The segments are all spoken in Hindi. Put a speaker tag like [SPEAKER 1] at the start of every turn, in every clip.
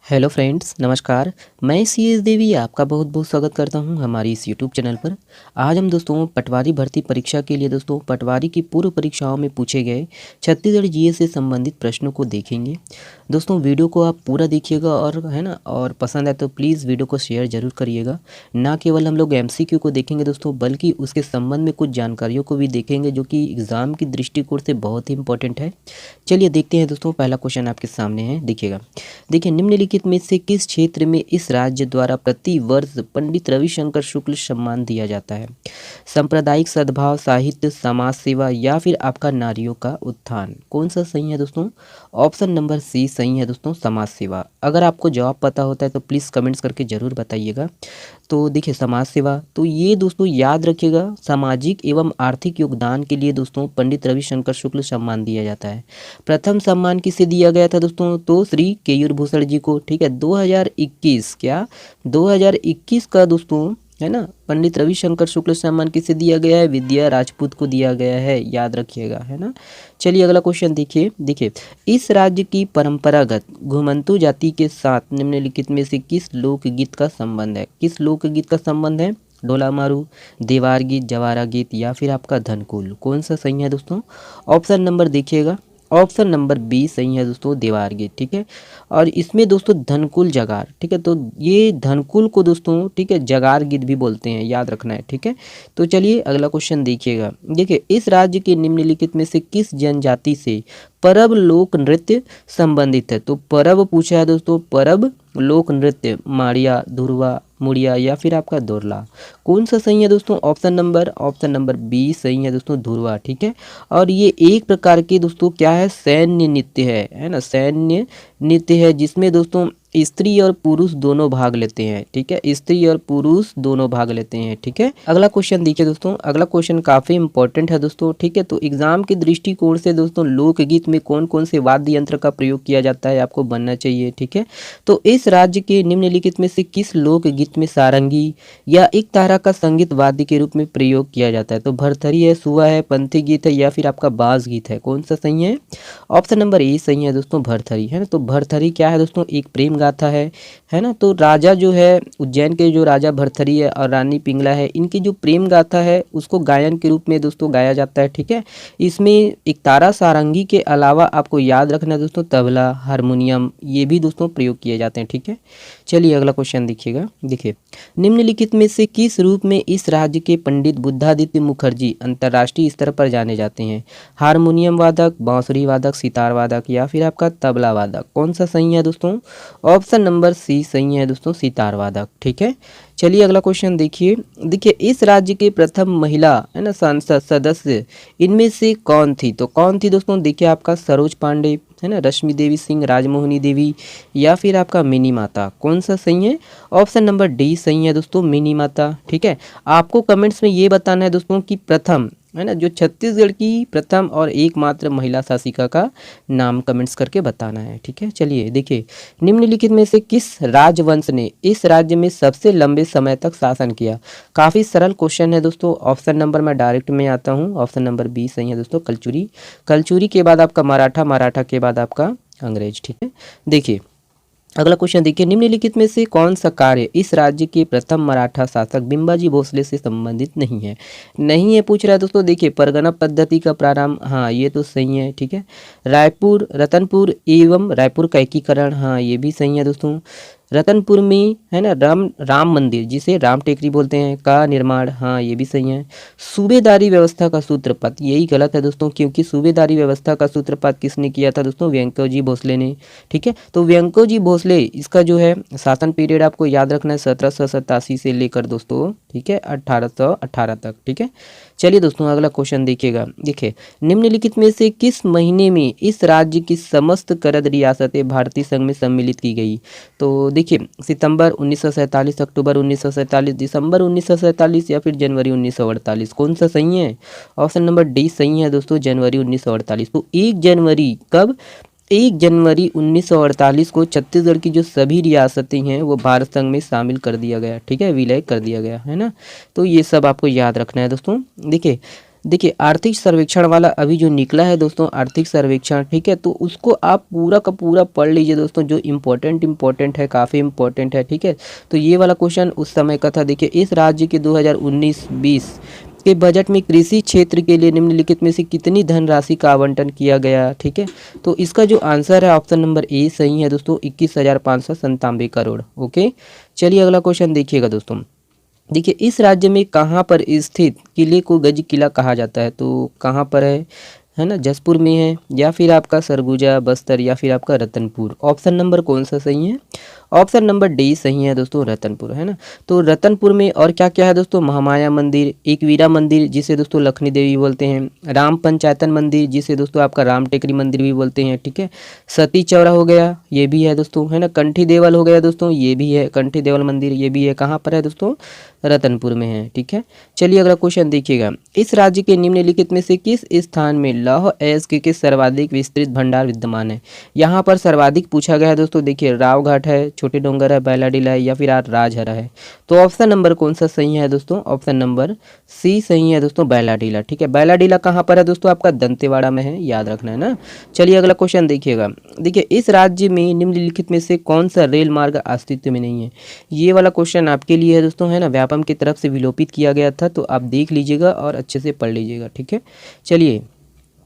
[SPEAKER 1] हेलो फ्रेंड्स, नमस्कार। मैं सी एस देवी आपका बहुत बहुत स्वागत करता हूं हमारी इस यूट्यूब चैनल पर। आज हम दोस्तों पटवारी भर्ती परीक्षा के लिए दोस्तों पटवारी की पूर्व परीक्षाओं में पूछे गए छत्तीसगढ़ जीएस से संबंधित प्रश्नों को देखेंगे। दोस्तों वीडियो को आप पूरा देखिएगा और है ना, और पसंद आए तो प्लीज़ वीडियो को शेयर ज़रूर करिएगा। ना केवल हम लोग एमसीक्यू को देखेंगे दोस्तों, बल्कि उसके संबंध में कुछ जानकारियों को भी देखेंगे जो कि एग्ज़ाम की दृष्टिकोण से बहुत ही इंपॉर्टेंट है। चलिए देखते हैं दोस्तों, पहला क्वेश्चन आपके सामने है, देखिएगा। देखिए, निम्नलिखित में से किस क्षेत्र में इस राज्य द्वारा प्रति वर्ष पंडित रविशंकर शुक्ल सम्मान दिया जाता है? सांप्रदायिक सद्भाव, साहित्य, समाज सेवा या फिर आपका नारियों का उत्थान? कौन सा सही है दोस्तों? ऑप्शन नंबर सी सही है दोस्तों, समाज सेवा। अगर आपको जवाब पता होता है तो प्लीज़ कमेंट्स करके ज़रूर बताइएगा। तो देखिए, समाज सेवा, तो ये दोस्तों याद रखिएगा, सामाजिक एवं आर्थिक योगदान के लिए दोस्तों पंडित रविशंकर शुक्ल सम्मान दिया जाता है। प्रथम सम्मान किसे दिया गया था दोस्तों? तो श्री केयूर भूषण जी को। ठीक है, 2021 क्या 2021 का दोस्तों है ना, पंडित रविशंकर शुक्ल सम्मान किसे दिया गया है? विद्या राजपूत को दिया गया है, याद रखिएगा, है ना। चलिए अगला क्वेश्चन देखिए। देखिए, इस राज्य की परंपरागत घुमंतु जाति के साथ निम्नलिखित में से किस लोकगीत का संबंध है? किस लोकगीत का संबंध है? ढोला मारू, देवार गीत, जवारा गीत या फिर आपका धनकुल? कौन सा सही है दोस्तों? ऑप्शन नंबर देखिएगा, ऑप्शन नंबर बी सही है दोस्तों, देवार गीत। ठीक है, और इसमें दोस्तों धनकुल जगार, ठीक है, तो ये धनकुल को दोस्तों ठीक है जगार गीत भी बोलते हैं, याद रखना है। ठीक है, तो चलिए अगला क्वेश्चन देखिएगा। देखिए, इस राज्य के निम्नलिखित में से किस जनजाति से परब लोक नृत्य संबंधित है? तो परब पूछा है दोस्तों, परब लोक नृत्य, माड़िया, धुरवा, मुड़िया या फिर आपका दोरला? कौन सा सही है दोस्तों? ऑप्शन नंबर बी सही है दोस्तों, धुरवा। ठीक है, और ये एक प्रकार के दोस्तों क्या है, सैन्य नृत्य है ना, सैन्य नृत्य है, जिसमें दोस्तों स्त्री और पुरुष दोनों भाग लेते हैं। ठीक है, स्त्री और पुरुष दोनों भाग लेते हैं। ठीक है, अगला क्वेश्चन देखिए दोस्तों, अगला क्वेश्चन काफी इंपॉर्टेंट है दोस्तों। ठीक है, तो एग्जाम के दृष्टिकोण से दोस्तों लोकगीत में कौन कौन से वाद्य यंत्र का प्रयोग किया जाता है आपको बनना चाहिए। ठीक है, तो इस राज्य के निम्नलिखित में से किस लोकगीत में सारंगी या एक तारा का संगीत वाद्य के रूप में प्रयोग किया जाता है? तो भरथरी है, सुआ है, पंथी गीत है या फिर आपका बाज गीत है? कौन सा सही है? ऑप्शन नंबर ए सही है दोस्तों, भरथरी, है ना। तो भरथरी क्या है दोस्तों? एक प्रेम गाथा है ना। तो राजा जो है उज्जैन के, जो राजा भरथरी है और रानी पिंगला है, इनकी जो प्रेम गाथा है उसको गायन के रूप में दोस्तों गाया जाता है। ठीक है, इसमें एक तारा सारंगी के अलावा आपको याद रखना है दोस्तों, तबला, हारमोनियम, ये भी दोस्तों प्रयोग किए जाते हैं। ठीक है, चलिए अगला क्वेश्चन देखिएगा। देखिए, निम्नलिखित में से किस रूप में इस राज्य के पंडित बुद्धादित्य मुखर्जी अंतर्राष्ट्रीय स्तर पर जाने जाते हैं? हारमोनियम वादक, बांसुरी वादक, सितार वादक या फिर आपका तबला वादक? कौन सा सही है दोस्तों? ऑप्शन नंबर सी सही है दोस्तों, सितार वादक। ठीक है, चलिए अगला क्वेश्चन देखिए। देखिए, इस राज्य के प्रथम महिला है ना संसद सदस्य इनमें से कौन थी? तो कौन थी दोस्तों? देखिए, आपका सरोज पांडे, है ना, रश्मि देवी सिंह, राजमोहिनी देवी या फिर आपका मिनी माता? कौन सा सही है? ऑप्शन नंबर डी सही है दोस्तों, मिनी माता। ठीक है, आपको कमेंट्स में ये बताना है दोस्तों कि प्रथम, है ना, जो छत्तीसगढ़ की प्रथम और एकमात्र महिला शासिका का नाम कमेंट्स करके बताना है। ठीक है, चलिए देखिए, निम्नलिखित में से किस राजवंश ने इस राज्य में सबसे लंबे समय तक शासन किया? काफ़ी सरल क्वेश्चन है दोस्तों। ऑप्शन नंबर मैं डायरेक्ट में आता हूँ, ऑप्शन नंबर बी सही है दोस्तों, कलचुरी। कलचुरी के बाद आपका मराठा, मराठा के बाद आपका अंग्रेज। ठीक है, देखिए अगला क्वेश्चन देखिए, निम्नलिखित में से कौन सा कार्य इस राज्य के प्रथम मराठा शासक बिंबाजी भोसले से संबंधित नहीं है? नहीं है पूछ रहा है दोस्तों। देखिए, परगना पद्धति का प्रारंभ, हाँ ये तो सही है। ठीक है, रायपुर, रतनपुर एवं रायपुर का एकीकरण, हाँ ये भी सही है दोस्तों। रतनपुर में है ना राम मंदिर, जिसे राम टेकरी बोलते हैं, का निर्माण, हाँ ये भी सही है। सूबेदारी व्यवस्था का सूत्रपात, यही गलत है दोस्तों, क्योंकि सूबेदारी व्यवस्था का सूत्रपात किसने किया था दोस्तों? वेंकोजी भोसले ने। ठीक है, तो वेंकोजी भोसले, इसका जो है शासन पीरियड आपको याद रखना है 1787 से लेकर दोस्तों, ठीक है, 1818 तक। ठीक है, चलिए दोस्तों अगला क्वेश्चन देखिएगा। देखिए, निम्नलिखित में से किस महीने में इस राज्य की समस्त करद रियासतें भारतीय संघ में सम्मिलित की गई? तो देखिए, सितंबर 1947, अक्टूबर 1947, दिसंबर 1947 या फिर जनवरी 1948? कौन सा सही है? ऑप्शन नंबर डी सही है दोस्तों, जनवरी 1948। तो 1 जनवरी कब? 1 जनवरी 1948 को छत्तीसगढ़ की जो सभी रियासतें हैं वो भारत संघ में शामिल कर दिया गया। ठीक है, विलय कर दिया गया, है ना। तो ये सब आपको याद रखना है दोस्तों। देखिए, देखिए आर्थिक सर्वेक्षण वाला अभी जो निकला है दोस्तों, आर्थिक सर्वेक्षण, ठीक है, तो उसको आप पूरा का पूरा पढ़ लीजिए दोस्तों, जो इम्पोर्टेंट है, काफ़ी इम्पोर्टेंट है, ठीक है। तो ये वाला क्वेश्चन उस समय का था। देखिए इस राज्य के 2019-20 के बजट में कृषि क्षेत्र के लिए निम्नलिखित में से कितनी धनराशि का आवंटन किया गया, ठीक है। तो इसका जो आंसर है ऑप्शन नंबर ए सही है दोस्तों, 21,597 करोड़। ओके, चलिए अगला क्वेश्चन देखिएगा दोस्तों। देखिए इस राज्य में कहाँ पर स्थित किले को गज किला कहा जाता है, तो कहाँ पर है ना, जसपुर में है, या फिर आपका सरगुजा, बस्तर, या फिर आपका रतनपुर। ऑप्शन नंबर कौन सा सही है? ऑप्शन नंबर डी सही है दोस्तों, रतनपुर, है ना। तो रतनपुर में और क्या क्या है दोस्तों, महामाया मंदिर, एकवीरा मंदिर जिसे दोस्तों लक्ष्मी देवी बोलते हैं, राम पंचायतन मंदिर जिसे दोस्तों आपका राम टेकरी मंदिर भी बोलते हैं, ठीक है। सती चौरा हो गया, ये भी है दोस्तों, है ना। कंठी देवल हो गया दोस्तों, ये भी है, कंठी देवल मंदिर ये भी है, कहाँ पर है दोस्तों, रतनपुर में है, ठीक है। चलिए अगला क्वेश्चन देखिएगा। इस राज्य के निम्नलिखित में से किस स्थान में लौह अयस्क के सर्वाधिक विस्तृत भंडार विद्यमान है? यहाँ पर सर्वाधिक पूछा गया है दोस्तों। देखिए रावघाट है, छोटे डोंगर है, बैलाडीला है, या फिर राजहरा है। तो ऑप्शन नंबर कौन सा सही है दोस्तों? ऑप्शन नंबर सी सही है दोस्तों, बैलाडीला, ठीक है। बैलाडीला कहाँ पर है दोस्तों? आपका दंतेवाड़ा में है, याद रखना है ना। चलिए अगला क्वेश्चन देखिएगा। देखिए इस राज्य में निम्नलिखित में से कौन सा रेल मार्ग अस्तित्व में नहीं है? ये वाला क्वेश्चन आपके लिए है दोस्तों, है ना। व्यापम की तरफ से विलोपित किया गया था, तो आप देख लीजिएगा और अच्छे से पढ़ लीजिएगा, ठीक है। चलिए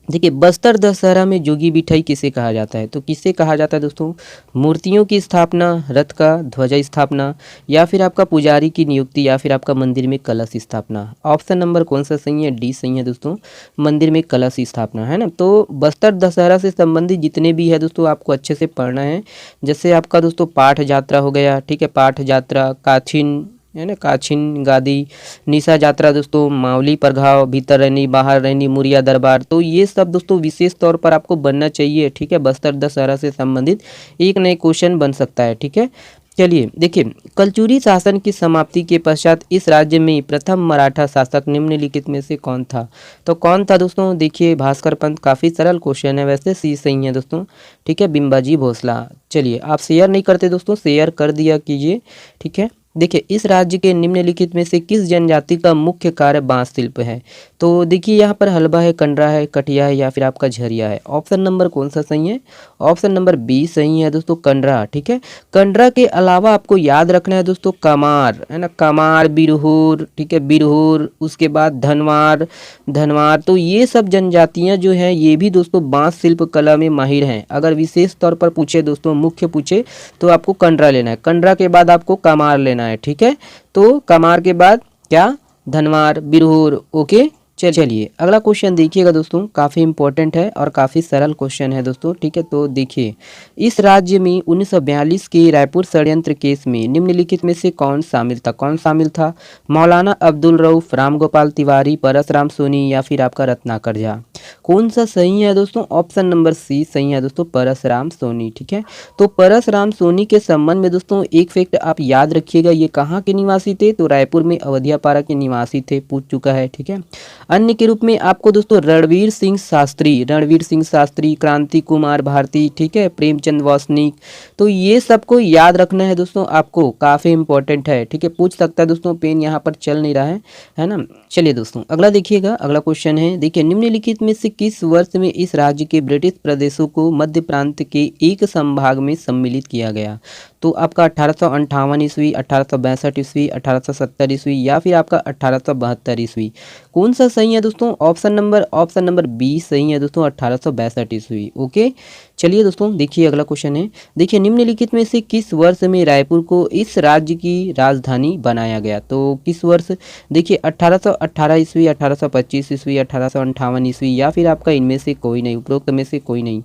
[SPEAKER 1] देखिए बस्तर दशहरा में जोगी बिठाई किसे कहा जाता है? तो किसे कहा जाता है दोस्तों? मूर्तियों की स्थापना, रथ का ध्वजा स्थापना, या फिर आपका पुजारी की नियुक्ति, या फिर आपका मंदिर में कलश स्थापना। ऑप्शन नंबर कौन सा सही है? डी सही है दोस्तों, मंदिर में कलश स्थापना, है ना। तो बस्तर दशहरा से संबंधित जितने भी है दोस्तों आपको अच्छे से पढ़ना है। जैसे आपका दोस्तों पाठ यात्रा हो गया, ठीक है, पाठ यात्रा, काछिन, है ना, काछिन गादी, निशा यात्रा दोस्तों, मावली प्रघाव, भीतर रैनी, बाहर रैनी, मुरिया दरबार। तो ये सब दोस्तों विशेष तौर पर आपको बनना चाहिए, ठीक है। बस्तर दशहरा से संबंधित एक नए क्वेश्चन बन सकता है, ठीक है। चलिए देखिए कलचुरी शासन की समाप्ति के पश्चात इस राज्य में प्रथम मराठा शासक निम्नलिखित में से कौन था? तो कौन था दोस्तों? देखिए भास्कर पंत, काफ़ी सरल क्वेश्चन है वैसे, सी सही है दोस्तों, ठीक है, बिंबाजी भोसला। चलिए आप शेयर नहीं करते दोस्तों, शेयर कर दिया कीजिए, ठीक है। देखिए इस राज्य के निम्नलिखित में से किस जनजाति का मुख्य कार्य बांस शिल्प है? तो देखिए यहाँ पर हलबा है, कंडरा है, कटिया है, या फिर आपका झरिया है। ऑप्शन नंबर कौन सा सही है? ऑप्शन नंबर बी सही है दोस्तों, कंडरा, ठीक है। कंडरा के अलावा आपको याद रखना है दोस्तों कमार, है ना, कमार, बिरहोर, ठीक है, बिरहोर, उसके बाद धनवार, धनवार। तो ये सब जनजातियाँ जो हैं ये भी दोस्तों बांस शिल्प कला में माहिर हैं। अगर विशेष तौर पर पूछे दोस्तों, मुख्य पूछे, तो आपको कंडरा लेना है, कंडरा के बाद आपको कमार लेना है, ठीक है। तो कमार के बाद क्या? धनवार, बिरहोर। ओके, चलिए अगला क्वेश्चन देखिएगा दोस्तों, काफ़ी इंपॉर्टेंट है और काफ़ी सरल क्वेश्चन है दोस्तों, ठीक है। तो देखिए इस राज्य में 1942 के रायपुर षड्यंत्र केस में निम्नलिखित में से कौन शामिल था? कौन शामिल था? मौलाना अब्दुल रऊफ, राम गोपाल तिवारी, परसराम सोनी, या फिर आपका रत्नाकर झा। कौन सा सही है दोस्तों? ऑप्शन नंबर सी सही है दोस्तों, परसराम सोनी, ठीक है। तो परसराम सोनी के संबंध में दोस्तों एक फैक्ट आप याद रखिएगा, ये कहाँ के निवासी थे? तो रायपुर में अवधियापारा के निवासी थे, पूछ चुका है, ठीक है। अन्य के रूप में आपको दोस्तों रणवीर सिंह शास्त्री, क्रांति कुमार भारती, ठीक है, प्रेमचंद वासनिक। तो ये सबको याद रखना है दोस्तों, आपको काफ़ी इंपॉर्टेंट है, ठीक है। पूछ सकता है दोस्तों, पेन यहाँ पर चल नहीं रहा है ना। चलिए दोस्तों अगला देखिएगा, अगला क्वेश्चन है। देखिए निम्नलिखित में से किस वर्ष में इस राज्य के ब्रिटिश प्रदेशों को मध्य प्रांत के एक संभाग में सम्मिलित किया गया? तो आपका 1858 ईस्वी, 1862 ईस्वी, 1870 ईस्वी, या फिर आपका 1872 ईस्वी। कौन सा सही है दोस्तों? ऑप्शन नंबर बी सही है दोस्तों, 1862 ईस्वी। ओके, चलिए दोस्तों देखिए अगला क्वेश्चन है। देखिए निम्नलिखित में से किस वर्ष में रायपुर को इस राज्य की राजधानी बनाया गया? तो किस वर्ष? देखिए 1818 ईस्वी, 1825 ईस्वी, 1858 ईस्वी, या फिर आपका इनमें से कोई नहीं, उपरोक्त में से कोई नहीं।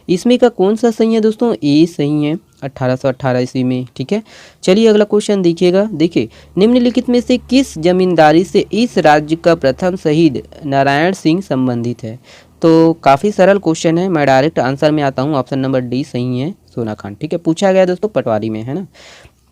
[SPEAKER 1] इसमें का कौन सा सही है दोस्तों? ए सही है, 1818 ईस्वी में, ठीक है। चलिए अगला क्वेश्चन देखिएगा। देखिए निम्नलिखित में से किस जमींदारी से इस राज्य का प्रथम शहीद नारायण सिंह संबंधित है? तो काफ़ी सरल क्वेश्चन है, मैं डायरेक्ट आंसर में आता हूँ। ऑप्शन नंबर डी सही है, सोनाखान, ठीक है। पूछा गया दोस्तों पटवारी में, है ना।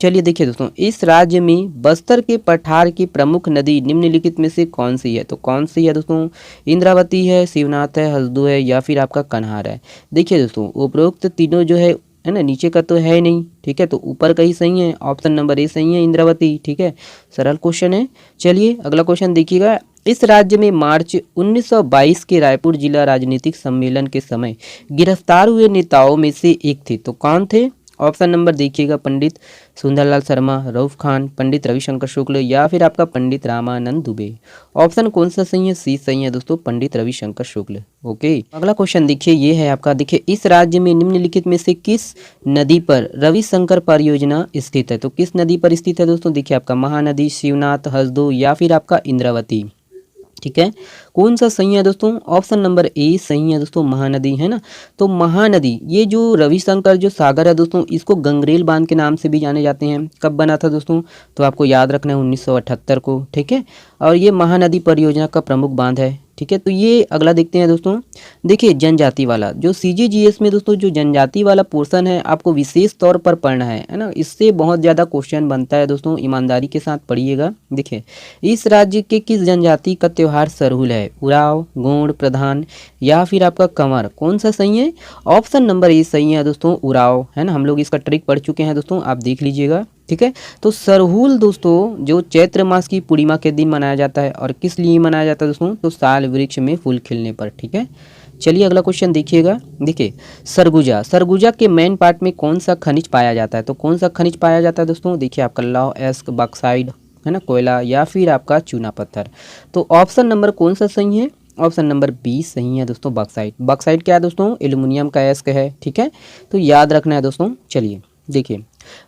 [SPEAKER 1] चलिए देखिए दोस्तों इस राज्य में बस्तर के पठार की प्रमुख नदी निम्नलिखित में से कौन सी है? तो कौन सी है दोस्तों? इंद्रावती है, शिवनाथ है, हसदू है, या फिर आपका कन्हार है। देखिए दोस्तों उपरोक्त तीनों जो है ना, नीचे का तो है नहीं, ठीक है, तो ऊपर का ही सही है। ऑप्शन नंबर ए सही है, इंद्रावती, ठीक है। सरल क्वेश्चन है। चलिए अगला क्वेश्चन देखिएगा। इस राज्य में मार्च 1922 के रायपुर जिला राजनीतिक सम्मेलन के समय गिरफ्तार हुए नेताओं में से एक थे, तो कौन थे? ऑप्शन नंबर देखिएगा, पंडित सुंदरलाल शर्मा, रऊफ खान, पंडित रविशंकर शुक्ल या फिर आपका पंडित रामानंद दुबे। ऑप्शन कौन सा सही है? सी सही है दोस्तों, पंडित रविशंकर शुक्ल। ओके, अगला क्वेश्चन देखिए, ये है आपका, देखिए इस राज्य में निम्नलिखित में से किस नदी पर रविशंकर परियोजना स्थित है? तो किस नदी पर स्थित है दोस्तों? देखिए आपका महानदी, शिवनाथ, हसदो या फिर आपका इंद्रावती। ठीक है, कौन सा सही है दोस्तों? ऑप्शन नंबर ए सही है दोस्तों, महानदी, है ना। तो महानदी, ये जो रविशंकर जो सागर है दोस्तों, इसको गंगरेल बांध के नाम से भी जाने जाते हैं। कब बना था दोस्तों? तो आपको याद रखना है 1978 को। ठीक है, और ये महानदी परियोजना का प्रमुख बांध है। ठीक है, तो ये अगला देखते हैं दोस्तों। देखिए जनजाति वाला जो सीजीजीएस में दोस्तों जो जनजाति वाला पोर्शन है आपको विशेष तौर पर पढ़ना है ना। इससे बहुत ज़्यादा क्वेश्चन बनता है दोस्तों, ईमानदारी के साथ पढ़िएगा। देखिए इस राज्य के किस जनजाति का त्यौहार सरहुल है? उराव, गोंड, प्रधान या फिर आपका कंवर। कौन सा सही है? ऑप्शन नंबर ए सही है दोस्तों, उराव, है ना। हम लोग इसका ट्रिक पढ़ चुके हैं दोस्तों, आप देख लीजिएगा। ठीक है, तो सरहुल दोस्तों जो चैत्र मास की पूर्णिमा के दिन मनाया जाता है, और किस लिए मनाया जाता है दोस्तों? तो साल वृक्ष में फूल खिलने पर। ठीक है, चलिए अगला क्वेश्चन देखिएगा। देखिए सरगुजा, सरगुजा के मेन पार्ट में कौन सा खनिज पाया जाता है? तो कौन सा खनिज पाया जाता है दोस्तों? देखिए आपका लौह एस्क, बॉक्साइड, है ना, कोयला या फिर आपका चूना पत्थर। तो ऑप्शन नंबर कौन सा सही है? ऑप्शन नंबर बी सही है दोस्तों, बॉक्साइड। बॉक्साइड क्या है दोस्तों? एल्यूमिनियम का एस्क है। ठीक है, तो याद रखना है दोस्तों। चलिए देखिए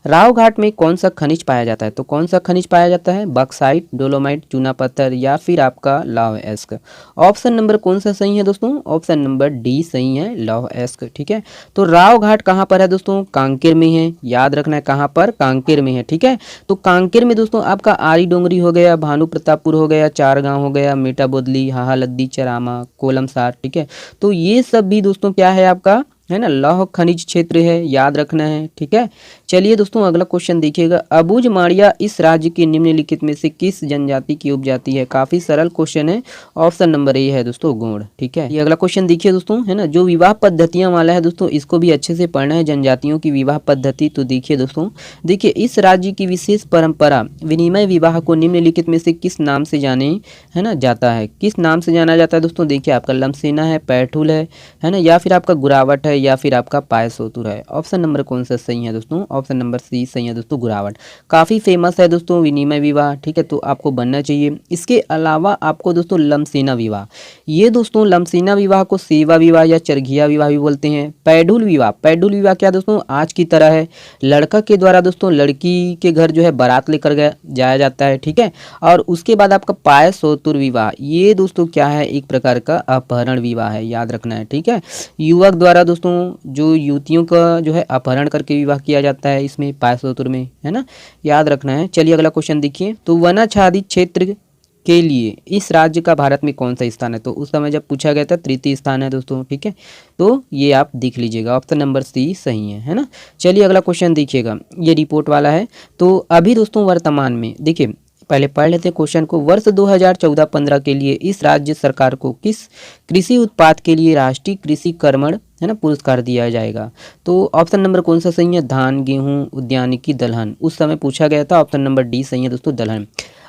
[SPEAKER 1] राव घाट में कौन सा खनिज पाया जाता है? तो कौन सा खनिज पाया जाता है? बॉक्साइट, डोलोमाइट, चूना पत्थर या फिर आपका लौह एस्क। ऑप्शन नंबर कौन सा सही है दोस्तों? ऑप्शन नंबर डी सही है, लौह एस्क। ठीक है, तो राव घाट कहाँ पर है दोस्तों? कांकेर में है। याद रखना है कहाँ पर? कांकेर में है। ठीक है, तो कांकेर में दोस्तों आपका आरी डोंगरी हो गया, भानु प्रतापपुर हो गया, चार गांव हो गया, मेटा बोदली, हाहा लद्दी, चरामा, कोलमसार। ठीक है, तो ये सब भी दोस्तों क्या है आपका, है ना, लौह खनिज क्षेत्र है, याद रखना है। ठीक है, चलिए दोस्तों अगला क्वेश्चन देखिएगा। अबुझ माड़िया इस राज्य के निम्नलिखित में से किस जनजाति की उपजाति है? काफी सरल क्वेश्चन है, ऑप्शन नंबर ए है दोस्तों, गोंड। ठीक है, ये अगला क्वेश्चन देखिए दोस्तों, है ना, जो विवाह पद्धतियां वाला है दोस्तों, इसको भी अच्छे से पढ़ना है, जनजातियों की विवाह पद्धति। तो देखिए दोस्तों, देखिए इस राज्य की विशेष परंपरा विनिमय विवाह को निम्नलिखित में से किस नाम से जाने, है ना, जाता है? किस नाम से जाना जाता है दोस्तों? देखिए आपका लमसेना है, पैठुल है ना, या फिर आपका गुरावट है या फिर आपका पायसोतुर है। ऑप्शन नंबर कौन सा सही है दोस्तों? ऑप्शन नंबर सी सही है दोस्तों, गुरावट। काफ़ी फेमस है दोस्तों विनिमय विवाह। ठीक है, तो आपको बनना चाहिए। इसके अलावा आपको दोस्तों लमसेना विवाह, ये दोस्तों लमसेना विवाह को सेवा विवाह या चरघिया विवाह भी बोलते हैं। पैडुल विवाह, पैडुल विवाह क्या दोस्तों? आज की तरह है, लड़का के द्वारा दोस्तों लड़की के घर जो है बारात लेकर जाया जाता है। ठीक है, और उसके बाद आपका पायसोतुर विवाह, ये दोस्तों क्या है? एक प्रकार का अपहरण विवाह है, याद रखना है। ठीक है, युवक द्वारा दोस्तों जो युवतियों का जो है अपहरण करके विवाह किया जाता है इसमें, पायसोतुर में, है ना, याद रखना है। चलिए अगला क्वेश्चन देखिए। तो वनाच्छादित क्षेत्र के लिए इस राज्य का भारत में कौन सा स्थान है? तो उस समय जब पूछा गया था तृतीय स्थान है दोस्तों। ठीक है, तो ये आप देख लीजिएगा, ऑप्शन नंबर सी सही है ना। चलिए अगला क्वेश्चन देखिएगा, ये रिपोर्ट वाला है। तो अभी दोस्तों वर्तमान में देखिए, पहले पढ़ लेते हैं क्वेश्चन को। वर्ष 2014-15 के लिए इस राज्य सरकार को किस कृषि उत्पाद के लिए राष्ट्रीय कृषि कर्मण, है ना, पुरस्कार दिया जाएगा? तो ऑप्शन नंबर कौन सा सही है? धान, गेहूं, उद्यानिकी, दलहन। उस समय पूछा गया था, ऑप्शन नंबर डी सही है दोस्तों, दलहन।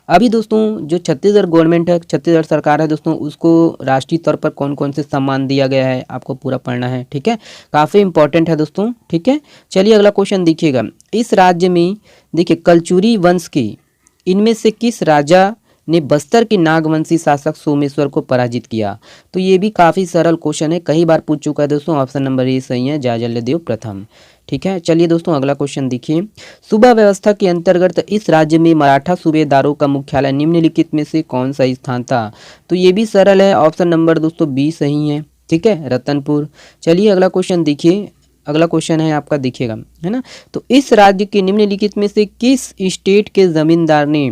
[SPEAKER 1] अभी दोस्तों जो छत्तीसगढ़ गवर्नमेंट है, छत्तीसगढ़ सरकार है दोस्तों, उसको राष्ट्रीय तौर पर कौन कौन से सम्मान दिया गया है आपको पूरा पढ़ना है। ठीक है, काफ़ी इंपॉर्टेंट है दोस्तों। ठीक है, चलिए अगला क्वेश्चन देखिएगा। इस राज्य में देखिए कलचुरी वंश के इनमें से किस राजा ने बस्तर के नागवंशी शासक सोमेश्वर को पराजित किया? तो ये भी काफ़ी सरल क्वेश्चन है, कई बार पूछ चुका है दोस्तों। ऑप्शन नंबर ए सही है, जाजल्यदेव प्रथम। ठीक है, चलिए दोस्तों अगला क्वेश्चन देखिए। सूबा व्यवस्था के अंतर्गत इस राज्य में मराठा सूबेदारों का मुख्यालय निम्नलिखित में से कौन सा स्थान था? तो ये भी सरल है, ऑप्शन नंबर दोस्तों बी सही है। ठीक है, रतनपुर। चलिए अगला क्वेश्चन देखिए, अगला क्वेश्चन है आपका, देखिएगा, है ना। तो इस राज्य के निम्नलिखित में से किस स्टेट के जमींदार ने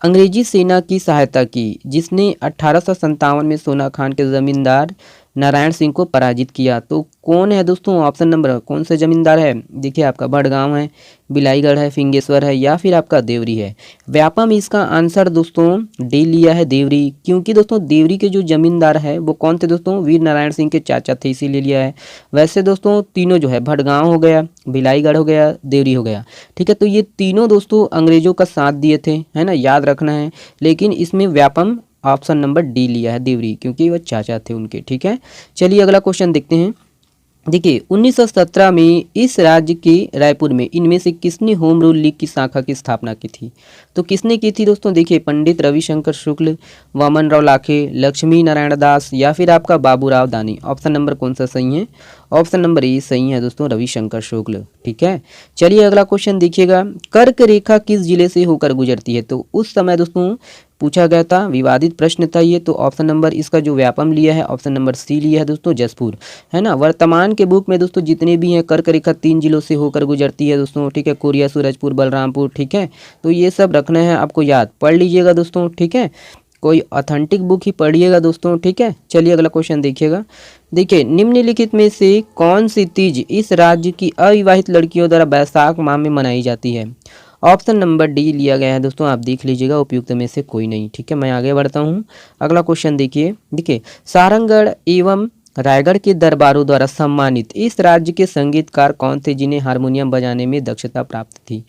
[SPEAKER 1] अंग्रेजी सेना की सहायता की, जिसने 1857 में सोना खान के जमींदार नारायण सिंह को पराजित किया? तो कौन है दोस्तों? ऑप्शन नंबर कौन से जमींदार है? देखिए आपका बड़गांव है, बिलाईगढ़ है, फिंगेश्वर है या फिर आपका देवरी है। व्यापम इसका आंसर दोस्तों डी लिया है, देवरी। क्योंकि दोस्तों देवरी के जो जमींदार है वो कौन थे दोस्तों? वीर नारायण सिंह के चाचा थे, इसीलिए लिया है। वैसे दोस्तों तीनों जो है, भड़गांव हो गया, बिलाईगढ़ हो गया, देवरी हो गया। ठीक है, तो ये तीनों दोस्तों अंग्रेजों का साथ दिए थे, है ना, याद रखना है। लेकिन इसमें व्यापम ऑप्शन नंबर डी लिया है, देवरी, क्योंकि वह चाचा थे उनके। ठीक है, चलिए अगला क्वेश्चन देखते हैं। देखिए 1917 में इस राज्य के रायपुर में इनमें से किसने होम रूल लीग की शाखा की स्थापना की थी? तो किसने की थी दोस्तों? देखिए पंडित रविशंकर शुक्ल, वामन राव लाखे, लक्ष्मी नारायण दास या फिर आपका बाबूराव दानी। ऑप्शन नंबर कौन सा सही है? ऑप्शन नंबर ए सही है दोस्तों, रविशंकर शुक्ल। ठीक है, चलिए अगला क्वेश्चन देखिएगा। कर्क रेखा किस जिले से होकर गुजरती है? तो उस समय दोस्तों पूछा गया था, विवादित प्रश्न था ये। तो ऑप्शन नंबर इसका जो व्यापम लिया है, ऑप्शन नंबर सी लिया है दोस्तों, जसपुर, है ना। वर्तमान के बुक में दोस्तों जितने भी हैं कर्क रेखा 3 जिलों से होकर गुजरती है दोस्तों। ठीक है, कोरिया, सूरजपुर, बलरामपुर। ठीक है, तो ये सब रखना है आपको याद, पढ़ लीजिएगा दोस्तों। ठीक है, कोई ऑथेंटिक बुक ही पढ़िएगा दोस्तों। ठीक है, चलिए अगला क्वेश्चन देखिएगा। देखिए निम्नलिखित में से कौन सी तीज इस राज्य की अविवाहित लड़कियों द्वारा बैसाख माह में मनाई जाती है? ऑप्शन नंबर डी लिया गया है दोस्तों, आप देख लीजिएगा, उपयुक्त में से कोई नहीं। ठीक है, मैं आगे बढ़ता हूँ। अगला क्वेश्चन देखिए। देखिए सारंगढ़ एवं रायगढ़ के दरबारों द्वारा सम्मानित इस राज्य के संगीतकार कौन थे जिन्हें हारमोनियम बजाने में दक्षता प्राप्त थी?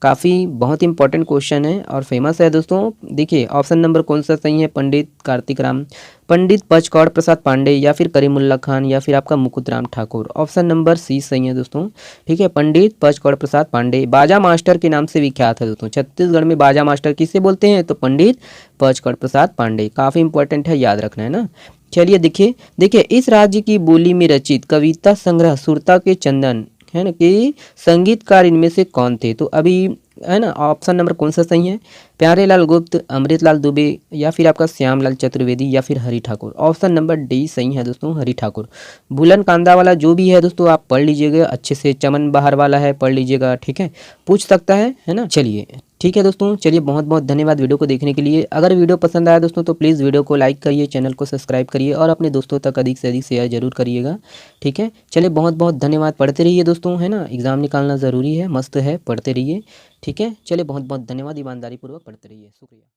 [SPEAKER 1] काफ़ी बहुत इंपॉर्टेंट क्वेश्चन है और फेमस है दोस्तों। देखिए ऑप्शन नंबर कौन सा सही है? पंडित कार्तिक राम, पंडित पचकौड़ प्रसाद पांडे या फिर करीमुल्ला खान या फिर आपका Mukut Ram Thakur. Option number C सही है दोस्तों। ठीक है, पंडित पचकौड़ प्रसाद पांडे बाजा मास्टर के नाम से विख्यात है दोस्तों। छत्तीसगढ़ में बाजा मास्टर किसे बोलते हैं? तो पंडित पचकौड़ प्रसाद पांडे। काफ़ी इंपॉर्टेंट है, याद रखना है ना। चलिए देखिए देखिए इस राज्य की बोली में रचित कविता संग्रह सुरता के चंदन, है ना, कि संगीतकार इनमें से कौन थे? तो अभी है ना, ऑप्शन नंबर कौन सा सही है? प्यारेलाल गुप्त, अमृतलाल दुबे या फिर आपका श्यामलाल चतुर्वेदी या फिर Hari Thakur. Option number D सही है दोस्तों, हरि ठाकुर। भूलन कांदा वाला जो भी है दोस्तों आप पढ़ लीजिएगा अच्छे से, चमन बहार वाला है पढ़ लीजिएगा। ठीक है, पूछ सकता है ना। चलिए ठीक है दोस्तों, चलिए बहुत बहुत धन्यवाद वीडियो को देखने के लिए। अगर वीडियो पसंद आया दोस्तों तो प्लीज़ वीडियो को लाइक करिए, चैनल को सब्सक्राइब करिए और अपने दोस्तों तक अधिक से अधिक शेयर जरूर करिएगा। ठीक है, चलिए बहुत बहुत धन्यवाद। पढ़ते रहिए दोस्तों, है ना, एग्जाम निकालना ज़रूरी है, मस्त है, पढ़ते रहिए। ठीक है, चलिए बहुत बहुत धन्यवाद, ईमानदारी पूर्वक पढ़ते रहिए। शुक्रिया।